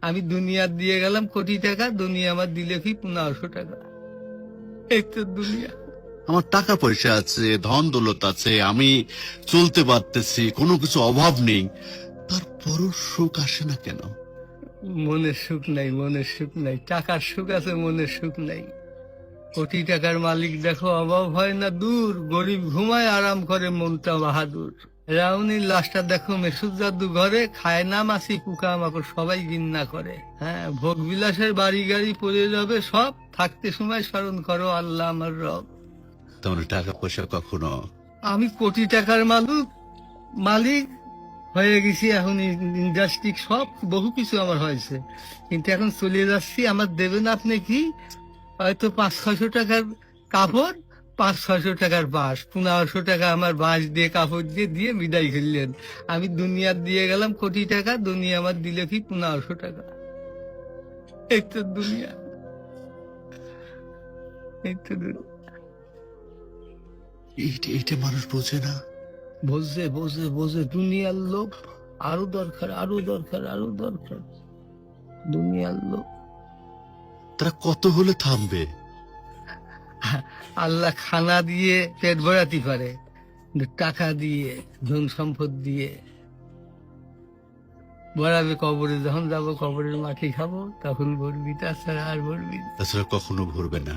আমি দুনিয়া দিয়ে গেলাম কোটি টাকা, দুনিয়া আমার দিলে কি 1500 টাকা। এই তো দুনিয়া। আমার টাকা পয়সা আছে, ধন দৌলত আছে, আমি চলতে পারতেছি, কোনো কিছু অভাব নেই, তারপরও সুখ আসে না কেন? মনের সুখ নাই, মনের সুখ নাই। টাকার সুখ আছে, মনের সুখ নাই। কোটি টাকার মালিক দেখো অভাব হয় না দূর, গরিব ঘুমায় আরাম করে মনটা বাহাদুর। রাউনির লাশটা দেখো মেসুদ জাদু ঘরে, খায় না মাছি পোকা মাকড় সবাই ঘৃণা করে। হ্যাঁ, ভোগ বিলাসের বাড়ি গাড়ি পড়ে যাবে সব, থাকতে সময় স্মরণ করো আল্লাহ আমার রব। তেমন টাকা পয়সা কখনো আমি কোটি টাকার মালিক হয়ে গেছি, এখন ইন্ডাস্ট্রি সব বহু কিছু আমার হয়েছে, কিন্তু এখন চলে যাচ্ছি। আমার দেবেন আপনি কি? হয়তো 500-600 টাকার কাপড়, 500-600 টাকার বাঁশ, 1500 টাকা আমার বাঁশ দিয়ে কাপড় দিয়ে দিয়ে বিদায় করলেন। আমি দুনিয়া দিয়ে গেলাম কোটি টাকা, দুনিয়া আমার দিলে কি 1500 টাকা। এই তো দুনিয়া, এই তো দুনিয়া। এইটা মানুষ বোঝে না। বোঝে বোঝে বোঝে, দুনিয়ার লোভ আরো দরকার, আরো দরকার, আরো দরকার। দুনিয়ার লোভ। তারা কত হলে থামবে? আল্লাহ খানা দিয়ে পেট ভরাতে পারে, কিন্তু টাকা দিয়ে, ধন সম্পদ দিয়ে ভরাবে কবরে। যখন যাবো কবরের মাটি খাবো তখন ভরবি, তাছাড়া আর ভরবি না। তাছাড়া কখনো ভরবে না।